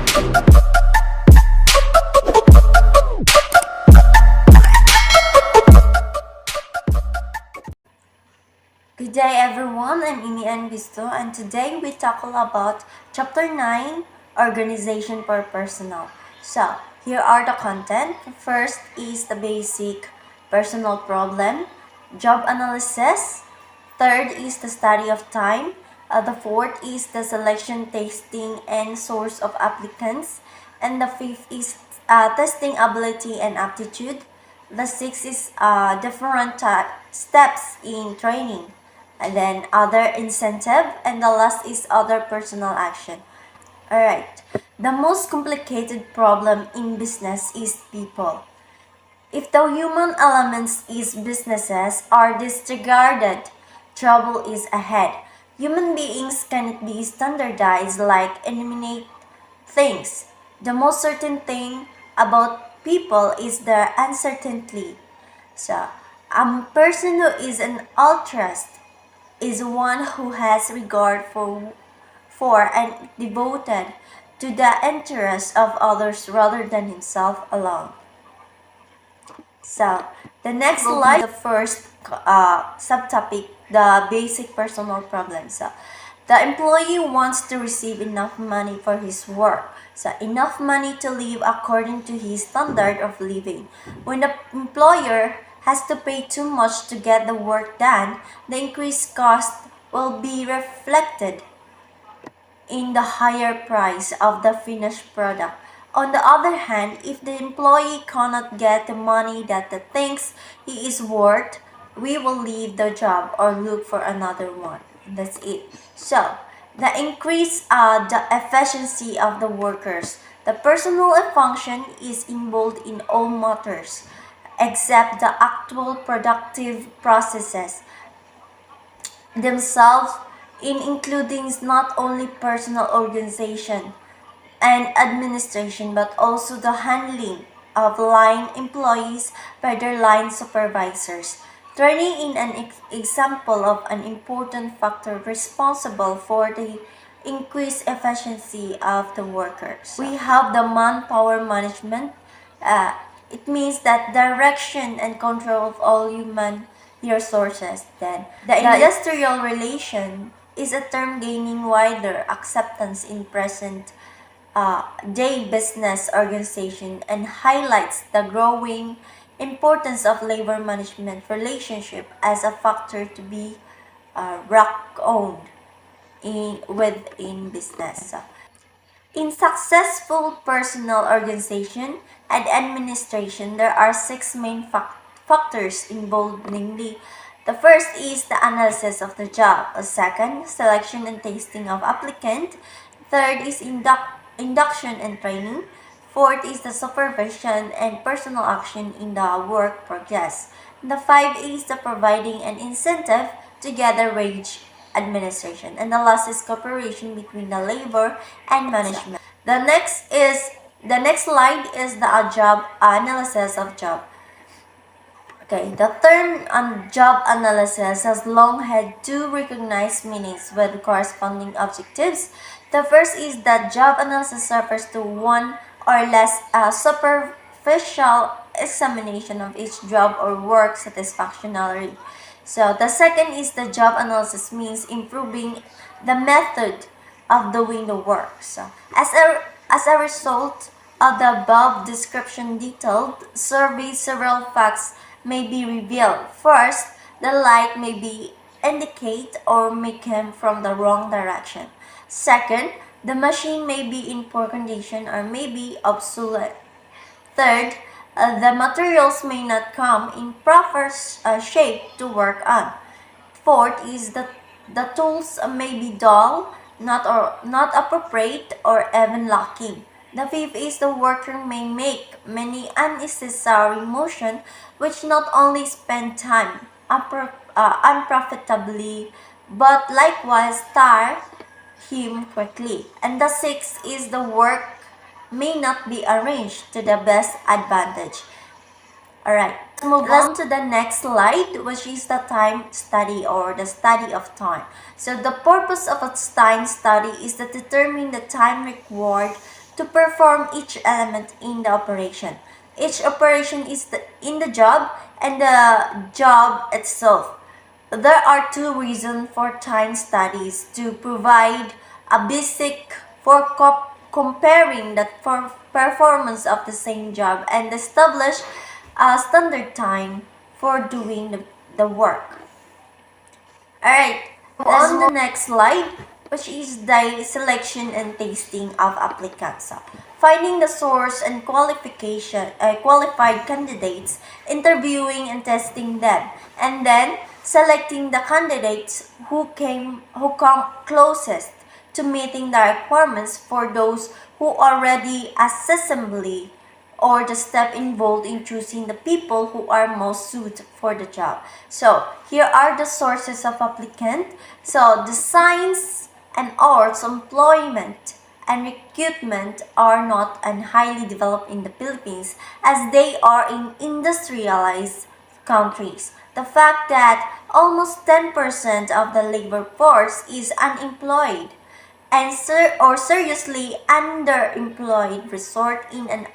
Good day everyone, I'm Emay and Visto, and today we tackle about Chapter 9, Organization for Personnel. So, here are the content. First is the basic personal problem, job analysis. Third is the study of time. The fourth is the selection, testing, and source of applicants. And the fifth is testing ability and aptitude. The sixth is different steps in training, and then other incentive, and the last is other personal action. Alright, the most complicated problem in business is people. If the human elements is businesses are disregarded, trouble is ahead. Human beings cannot be standardized like eliminate things. The most certain thing about people is their uncertainty. So, a person who is an altruist is one who has regard for and devoted to the interests of others rather than himself alone. So, the next slide, the first subtopic, the basic personal problems. So, the employee wants to receive enough money for his work. So, enough money to live according to his standard of living. When the employer has to pay too much to get the work done, the increased cost will be reflected in the higher price of the finished product. On the other hand, if the employee cannot get the money that he thinks he is worth, we will leave the job or look for another one. That's it. So, the increase the efficiency of the workers. The personal function is involved in all matters except the actual productive processes themselves, in including not only personal organization and administration but also the handling of line employees by their line supervisors. Training in an example of an important factor responsible for the increased efficiency of the workers. We have the manpower management. It means that direction and control of all human resources. Then, the industrial relation is a term gaining wider acceptance in present day business organization and highlights the growing importance of labor management relationship as a factor to be rock-owned within business. In successful personal organization and administration, there are six main factors involved, namely, the first is the analysis of the job. A second, selection and tasting of applicant. Third is induction and training. Fourth is the supervision and personal action in the work progress. The five is the providing an incentive together wage administration. And the last is cooperation between the labor and management. The next slide is the job analysis of job. Okay, the term job analysis has long had two recognized meanings with corresponding objectives. The first is that job analysis refers to one or less superficial examination of each job or work satisfactorily. So the second is the job analysis means improving the method of doing the work. So as a result of the above description detailed survey, several facts may be revealed. First, the light may be indicate or may come from the wrong direction. Second, the machine may be in poor condition or may be obsolete. Third, the materials may not come in proper shape to work on. Fourth is that the tools may be dull, not appropriate, or even lacking. The fifth is the worker may make many unnecessary motion which not only spend time unprofitably but likewise tire him quickly. And the sixth is the work may not be arranged to the best advantage. Alright, move on to the next slide, which is the time study or the study of time. So the purpose of a time study is to determine the time required to perform each element in the operation. Each operation is in the job and the job itself. There are two reasons for time studies: to provide a basic for comparing the performance of the same job and establish a standard time for doing the work. Alright, on the next slide, which is the selection and tasting of applicants. So, finding the source and qualified candidates, interviewing and testing them, and then selecting the candidates who come closest to meeting the requirements for those who already accessibly, or the step involved in choosing the people who are most suited for the job. So here are the sources of applicant. So the science and arts employment and recruitment are not and highly developed in the Philippines as they are in industrialized countries. The fact that almost 10% of the labor force is unemployed and seriously underemployed result in an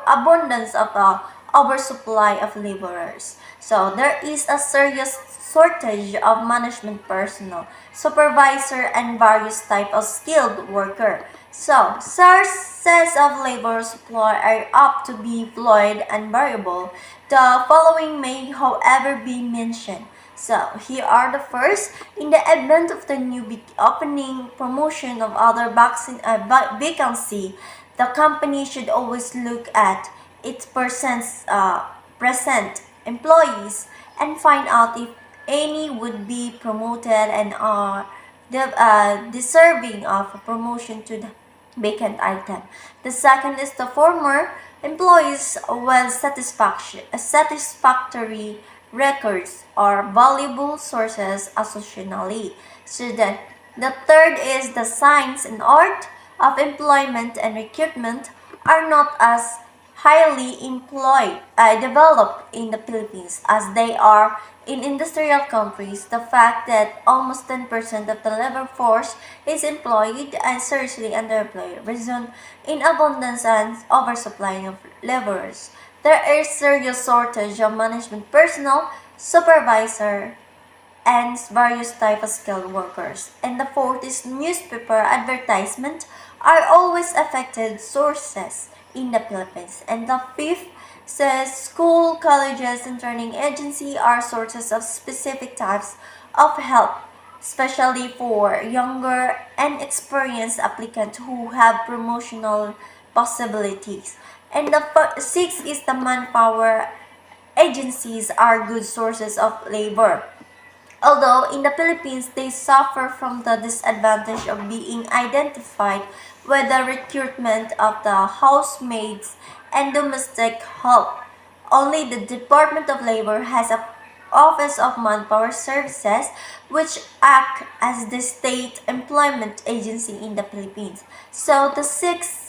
abundance of a oversupply of laborers. So there is a serious shortage of management personnel, supervisor, and various type of skilled worker. So sources of labor supply are up to be fluid and variable. The following may, however, be mentioned. So here are the first. In the event of the new opening, promotion of other vacancy, the company should always look at its present employees and find out if any would be promoted and are deserving of a promotion to the vacant item. The second is the former employees with satisfactory records are valuable sources associationally. So then, the third is the science and art of employment and recruitment are not as highly developed in the Philippines as they are in industrial countries. The fact that almost 10% of the labor force is employed and seriously underemployed result in abundance and oversupply of laborers. There is serious shortage of management personnel, supervisor, and various types of skilled workers. And the fourth is newspaper advertisement are always affected sources in the Philippines. And the fifth says school, colleges, and training agency are sources of specific types of help, especially for younger and experienced applicants who have promotional possibilities. And the sixth is the manpower agencies are good sources of labor. Although in the Philippines, they suffer from the disadvantage of being identified with the recruitment of the housemaids and domestic help. Only the Department of Labor has a Office of Manpower Services, which act as the state employment agency in the Philippines. So the sixth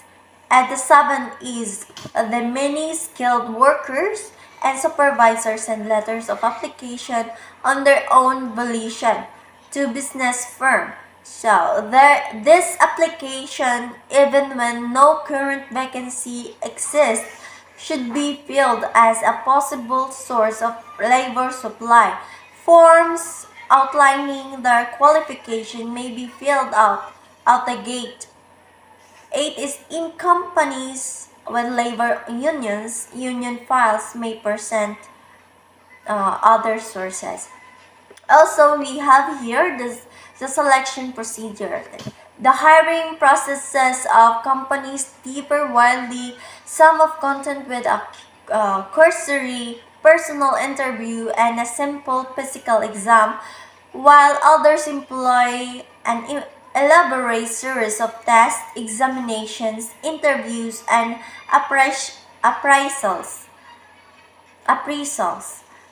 and the seventh is the many skilled workers and supervisors and letters of application on their own volition to business firm. So this application, even when no current vacancy exists, should be filled as a possible source of labor supply. Forms outlining their qualification may be filled out the gate. 8 is in companies with labor unions, union files may present other sources. Also, we have here the selection procedure. The hiring processes of companies differ widely. Some of content with a cursory personal interview and a simple physical exam, while others employ an elaborate series of tests, examinations, interviews, and appraisals.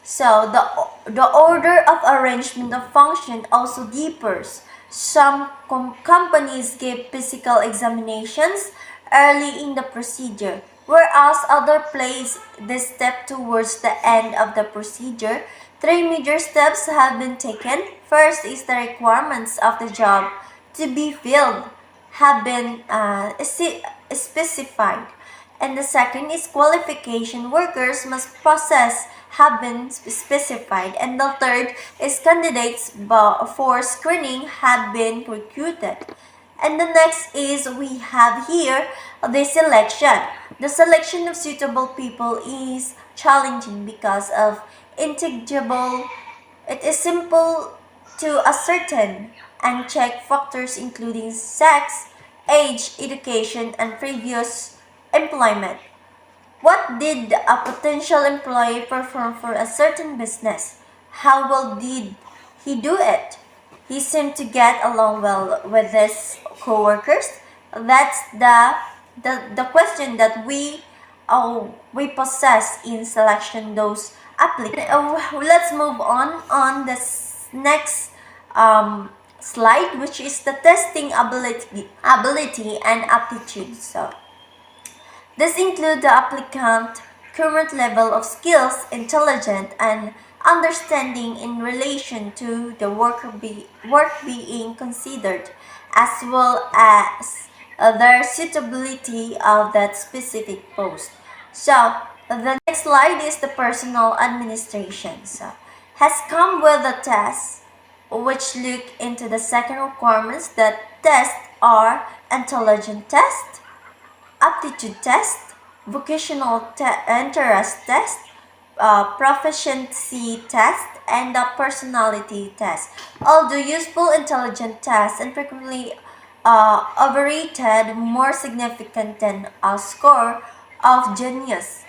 So the order of arrangement of function also differs. Some companies give physical examinations early in the procedure, whereas others place this step towards the end of the procedure. 3 major steps have been taken. First is the requirements of the job to be filled have been specified. And the second is qualification workers must possess have been specified. And the third is candidates for screening have been recruited. And the next is we have here the selection. The selection of suitable people is challenging because of intangible. It is simple to ascertain and check factors including sex, age, education, and previous employment. What did a potential employee perform for a certain business? How well did he do it? He seemed to get along well with his coworkers. That's the question that we possess in selection those applicants. Let's move on this next slide, which is the testing ability and aptitude. So this includes the applicant current level of skills, intelligence, and understanding in relation to the work being considered, as well as their suitability of that specific post. So, the next slide is the personal administration. So, has come with a test which look into the second requirements that tests are intelligence test, aptitude test, vocational interest test, proficiency test, and the personality test. Although useful intelligence tests and frequently overrated, more significant than a score of genius.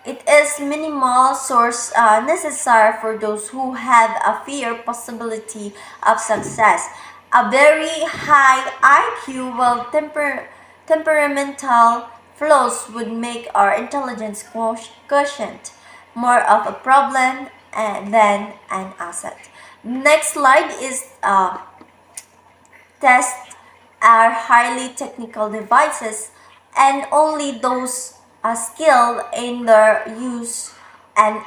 It is minimal source necessary for those who have a fair possibility of success. A very high IQ while temperamental flaws would make our intelligence quotient more of a problem than an asset. Next slide is tests are highly technical devices and only those skilled in their use and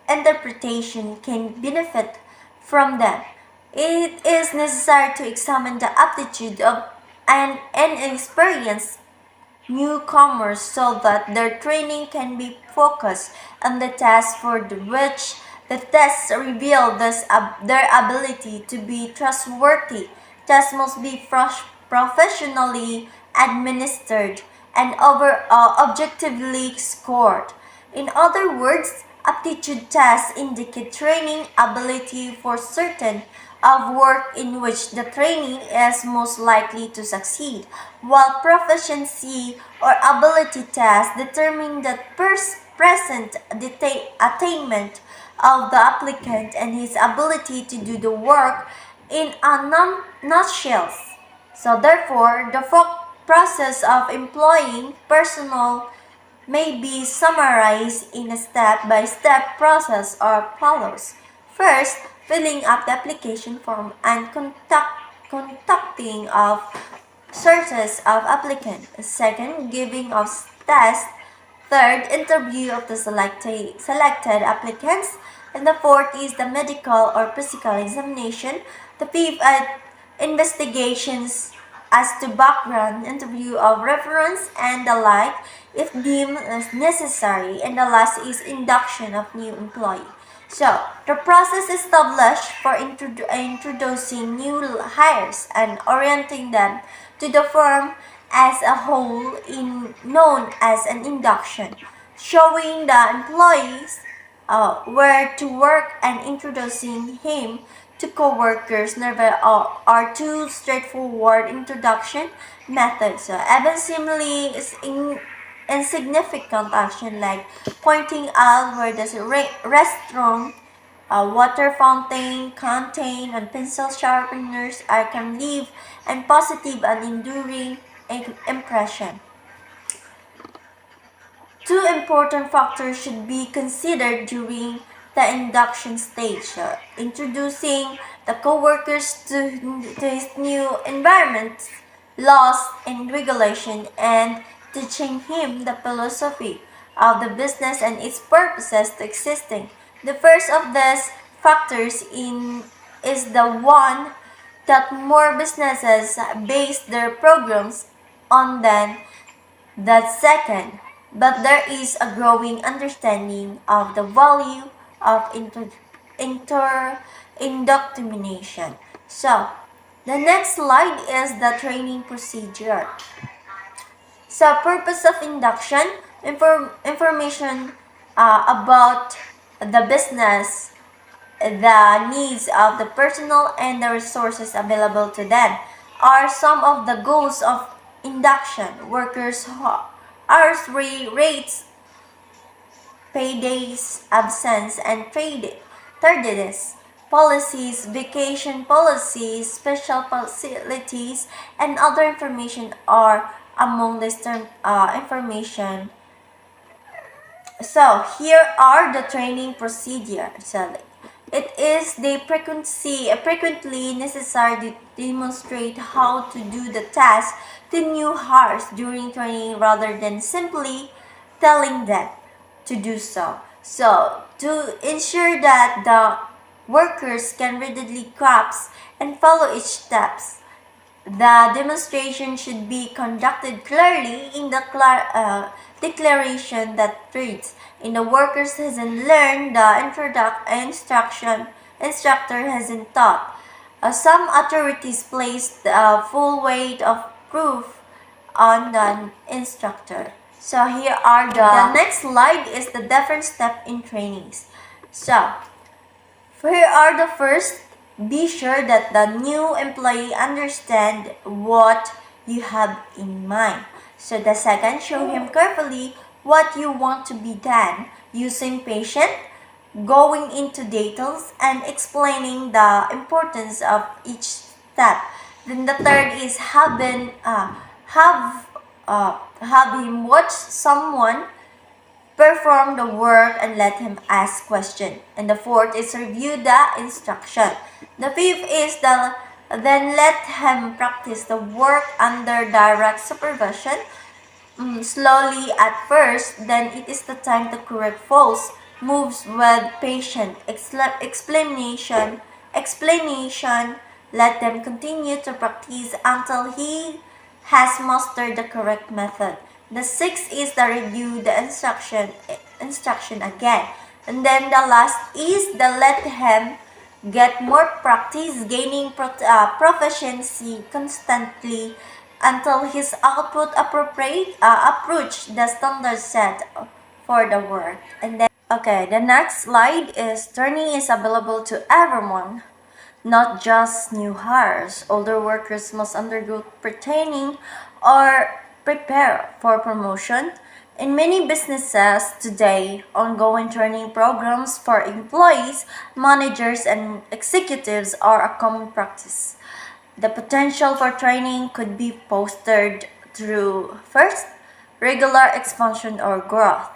interpretation can benefit from them. It is necessary to examine the aptitude of an inexperienced newcomers so that their training can be focused on the task for which the tests reveal their ability to be trustworthy. Tests must be professionally administered and objectively scored. In other words, aptitude tests indicate training ability for certain of work in which the trainee is most likely to succeed, while proficiency or ability tests determine the present attainment of the applicant and his ability to do the work in a nutshell. So therefore, the process of employing personnel may be summarized in a step-by-step process or follows. First, filling up the application form and conducting of searches of applicant. Second, giving of test. Third, interview of the selected applicants. And the fourth is the medical or physical examination. The fifth, investigations as to background, interview of reference, and the like, if deemed as necessary. And the last is induction of new employee. So, the process established for introducing new hires and orienting them to the firm as a whole known as an induction, showing the employees where to work and introducing him to co-workers never are two straightforward introduction methods. So, even seemingly insignificant action like pointing out where the restroom, water fountain, contain, and pencil sharpeners can leave a positive and enduring impression. Two important factors should be considered during the induction stage. Introducing the co-workers to his new environment, laws and regulation, and teaching him the philosophy of the business and its purposes to existing. The first of these factors is the one that more businesses base their programs on than That's second, but there is a growing understanding of the value of indoctrination. So, the next slide is the training procedure. So, purpose of induction, information about the business, the needs of the personnel, and the resources available to them are some of the goals of induction. Workers' hours rates, paydays, absence, and tardiness, policies, vacation policies, special facilities, and other information are among this information. So here are the training procedures. So it is the frequently necessary to demonstrate how to do the task to new hires during training rather than simply telling them to do so. So to ensure that the workers can readily grasp and follow each steps, the demonstration should be conducted clearly in the declaration that reads, "In the workers hasn't learned, the instructor hasn't taught." Some authorities place the full weight of proof on the instructor. So here are the next slide is the different step in trainings. So here are the first. Be sure that the new employee understand what you have in mind. So the second, show him carefully what you want to be done, using patience, going into details, and explaining the importance of each step. Then the third is have him watch someone perform the work and let him ask questions. And the fourth is review the instruction. The fifth is then let him practice the work under direct supervision, slowly at first. Then it is the time to correct false moves with patient explanation. Let them continue to practice until he has mastered the correct method. The sixth is the review the instruction again. And then the last is the let him get more practice, gaining proficiency constantly until his output approach the standard set for the work. And then, okay, the next slide is training is available to everyone, not just new hires. Older workers must undergo pre-training or prepare for promotion. In many businesses today, ongoing training programs for employees, managers, and executives are a common practice. The potential for training could be fostered through, first, regular expansion or growth.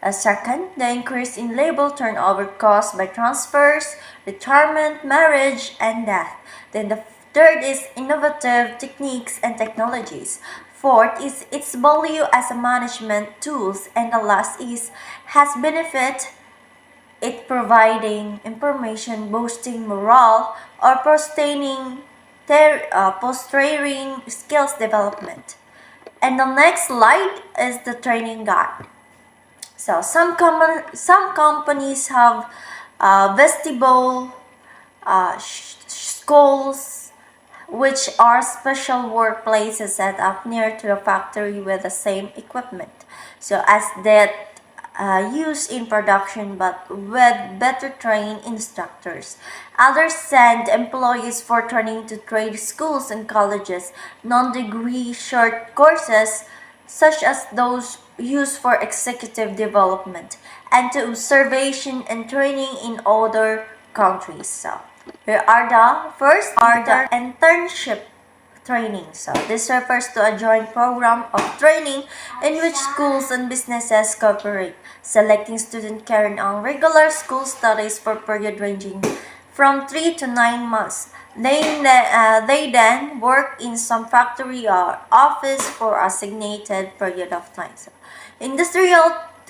Second, the increase in labor turnover caused by transfers, retirement, marriage, and death. Then the third is innovative techniques and technologies. Fourth is its value as a management tools. And the last is has benefit it providing information, boosting morale, or fostering skills development. And the next slide is the training guide. So some companies have vestibule schools, which are special workplaces set up near to the factory with the same equipment, so as that used in production but with better trained instructors. Others send employees for training to trade schools and colleges, non-degree short courses such as those used for executive development, and to observation and training in other countries. So here are the first are the internship training. So this refers to a joint program of training in which schools and businesses cooperate, selecting students carrying on regular school studies for a period ranging from 3 to 9 months. They then work in some factory or office for a designated period of time. So,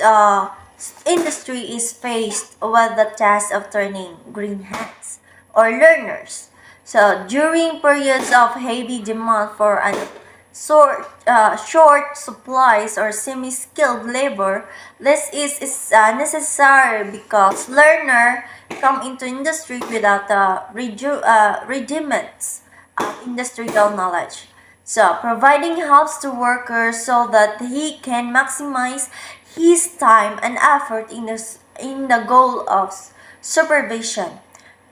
uh, industry is faced with the task of training green hats or learners. So during periods of heavy demand for an short supplies or semi-skilled labor. This is necessary because learner come into industry without the rudiments of industrial knowledge. So providing helps to workers so that he can maximize his time and effort in the goal of supervision.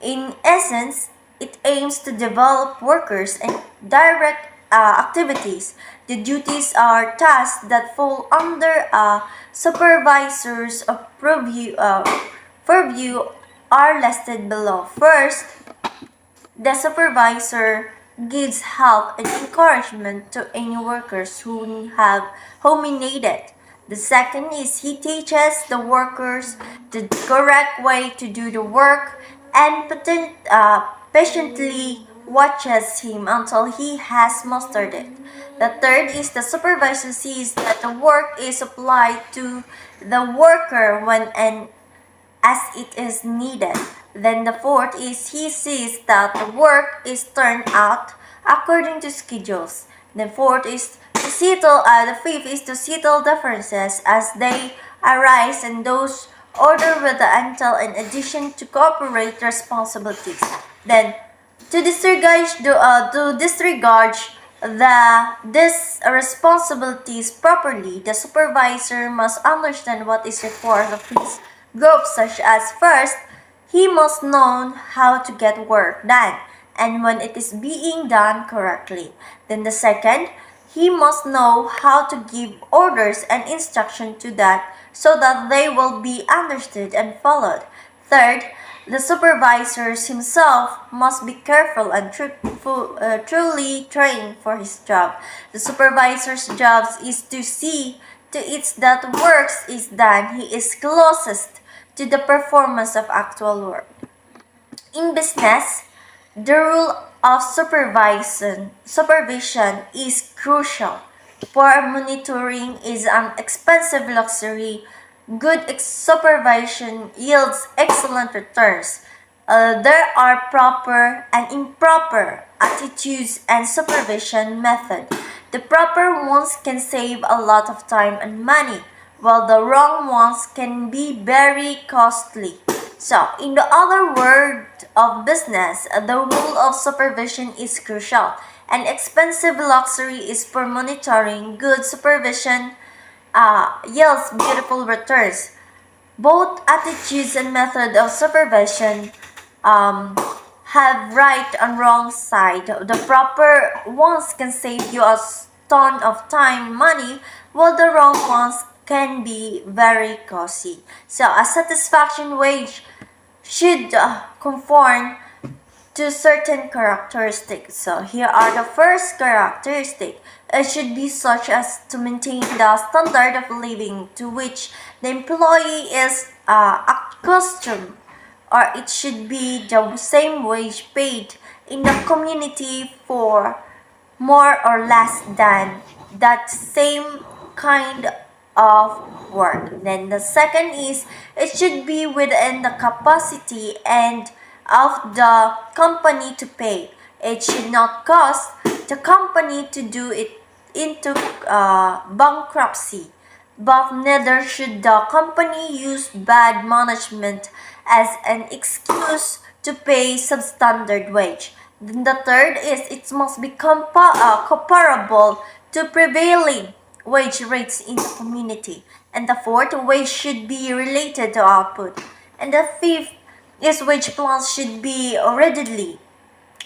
In essence, it aims to develop workers and direct activities. The duties are tasks that fall under a supervisor's purview are listed below. First, the supervisor gives help and encouragement to any workers who need it. The second is he teaches the workers the correct way to do the work and patiently watches him until he has mastered it. The third is the supervisor sees that the work is applied to the worker when and as it is needed. Then the fourth is he sees that the work is turned out according to schedules. The fifth is to settle differences as they arise and those order with the intel in addition to cooperate responsibilities. Then to disregard these responsibilities properly, the supervisor must understand what is required of his group, such as first, he must know how to get work done and when it is being done correctly. Then the second, he must know how to give orders and instruction to that so that they will be understood and followed. Third, the supervisors himself must be careful and truly trained for his job. The supervisor's job is to see to it that work is done. He is closest to the performance of actual work. In business, the rule of supervision is crucial. Poor monitoring is an expensive luxury. Good supervision yields excellent returns. There are proper and improper attitudes and supervision method. The proper ones can save a lot of time and money, while the wrong ones can be very costly. So, in the other word of business, the rule of supervision is crucial. An expensive luxury is for monitoring. Good supervision yields beautiful returns. Both attitudes and method of supervision have right and wrong side. The proper ones can save you a ton of time, money, while the wrong ones can be very costly. So a satisfaction wage should conform to certain characteristics. So here are the first characteristic. It should be such as to maintain the standard of living to which the employee is accustomed, or it should be the same wage paid in the community for more or less than that same kind of work. Then the second is it should be within the capacity and of the company to pay. It should not cost the company to do it into bankruptcy, but neither should the company use bad management as an excuse to pay substandard wage. Then the third is it must be comparable to prevailing wage rates in the community. And the fourth, wage should be related to output. And the fifth is wage plans should be readily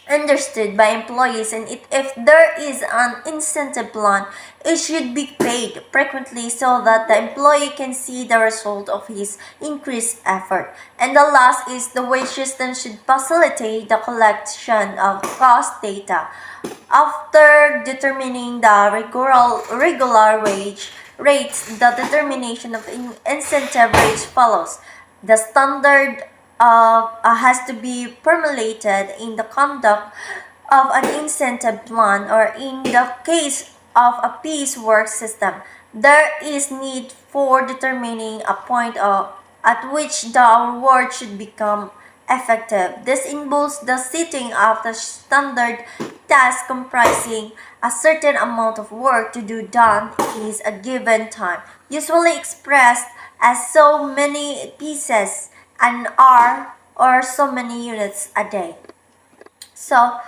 understood by employees, and if there is an incentive plan, it should be paid frequently so that the employee can see the result of his increased effort. And the last is the wage system should facilitate the collection of cost data. After determining the regular wage rates, the determination of incentive rates follows. The standard has to be formulated in the conduct of an incentive plan, or in the case of a piecework system, there is need for determining a point at which the reward should become effective. This involves the setting of the standard task comprising a certain amount of work to do done is a given time, usually expressed as so many pieces an hour or so many units a day. So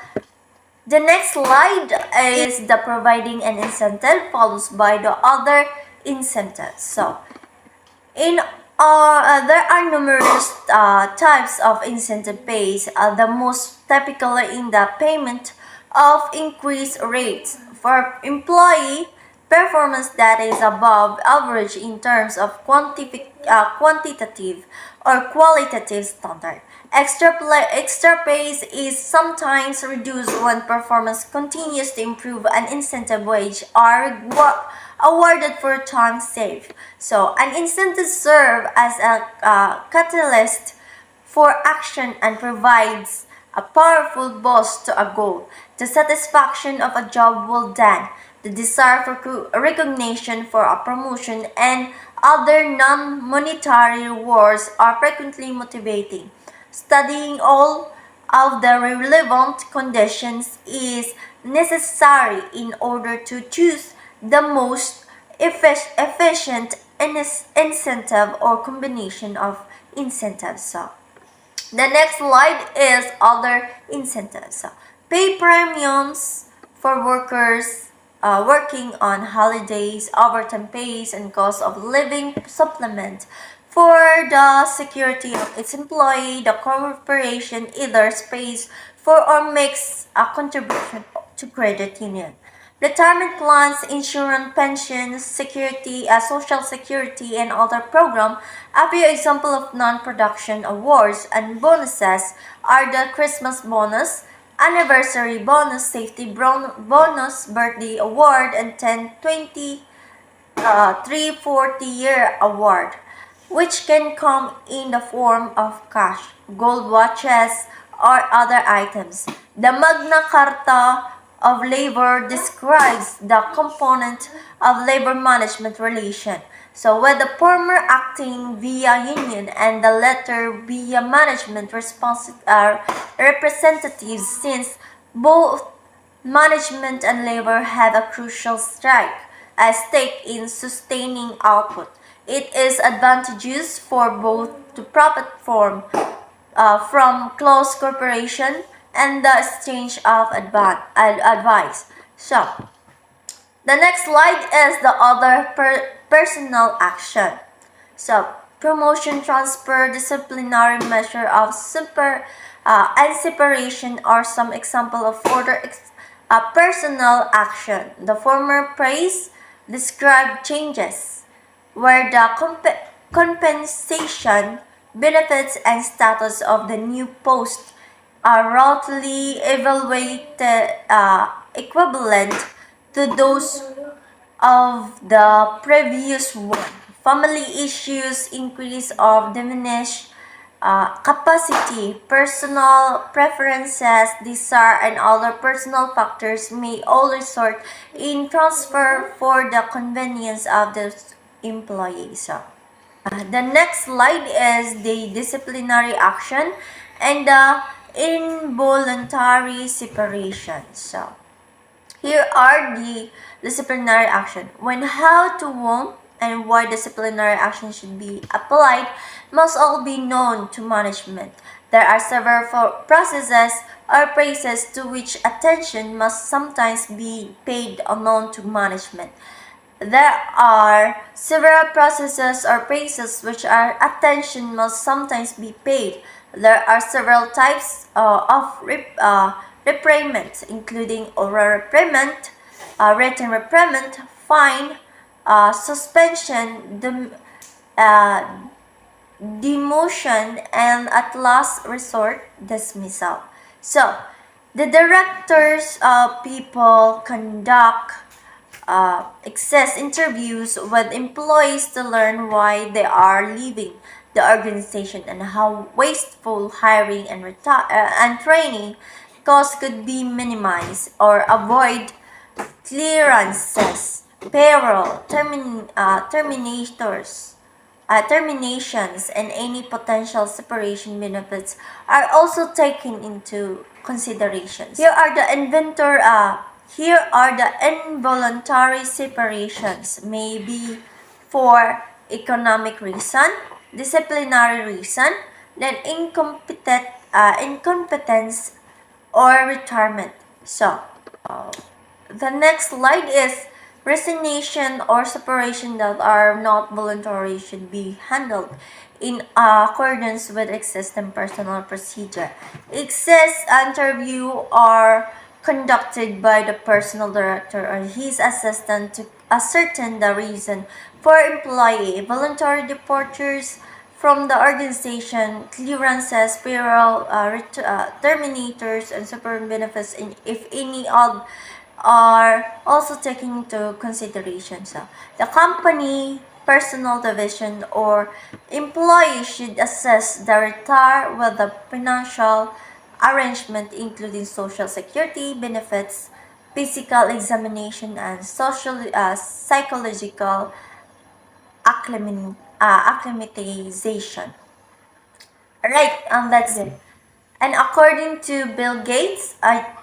the next slide is the providing an incentive followed by the other incentives. So in there are numerous types of incentive pays, the most typical in the payment of increased rates for employee performance that is above average in terms of quantitative or qualitative standard. Extra pays is sometimes reduced when performance continues to improve and incentive wage are awarded for time saved. So an incentive serves as a catalyst for action and provides a powerful boost to a goal. The satisfaction of a job well done, the desire for recognition for a promotion, and other non-monetary rewards are frequently motivating. Studying all of the relevant conditions is necessary in order to choose the most efficient incentive or combination of incentives. So, the next slide is other incentives. So, pay premiums for workers working on holidays, overtime pays, and cost of living supplement for the security of its employee. The corporation either pays for or makes a contribution to credit union. Retirement plans, insurance, pensions, security, social security, and other programs. A few examples of non-production awards and bonuses are the Christmas bonus, anniversary bonus, safety bonus, birthday award, and 10, 20, 340-year award, which can come in the form of cash, gold watches, or other items. The Magna Carta of Labor describes the component of labor management relation. So, with the former acting via union and the latter via management representatives, since both management and labor have a crucial stake in sustaining output. It is advantageous for both to profit from close cooperation and the exchange of advice. So, the next slide is the other personal action. So, promotion, transfer, disciplinary measure of and separation are some example of further personal action. The former praise describe changes where the compensation, benefits, and status of the new post are roughly equivalent to those of the previous one. Family issues, increase or diminish capacity, personal preferences, desire, and other personal factors may all result in transfer for the convenience of the employees. So, the next slide is the disciplinary action and the involuntary separation. So, here are the disciplinary action. When, how, to whom, and why disciplinary action should be applied must all be known to management. There are several processes or phases to which attention must sometimes be paid unknown to management. There are several processes or phases which our attention must sometimes be paid. There are several types of reprimand, including oral reprimand, written reprimand, fine, suspension, demotion, and at last resort, dismissal. So, the directors of people conduct excess interviews with employees to learn why they are leaving the organization and how wasteful hiring and training costs could be minimized or avoid clearances, payroll, terminations, and any potential separation benefits are also taken into considerations. Here are the involuntary separations, maybe for economic reason, disciplinary reason, then incompetence or retirement. So, the next slide is resignation or separation that are not voluntary should be handled in accordance with existing personal procedure. Exists interview are conducted by the personal director or his assistant to ascertain the reason for employee. Voluntary departures from the organization, clearances, payroll, terminators, and super benefits, if any of are also taken into consideration. So, the company, personal division, or employee should assess the retire with the financial arrangement, including social security benefits, physical examination, and psychological acclimatization. Right, that's it. And according to Bill Gates, I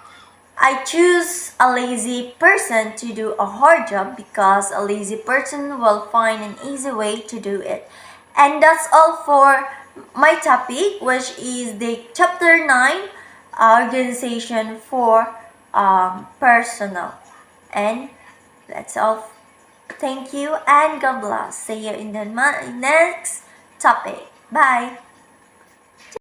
choose a lazy person to do a hard job because a lazy person will find an easy way to do it. And that's all for my topic, which is the chapter 9 organization for personal. And that's all. Thank you and God bless. See you in the next topic. Bye.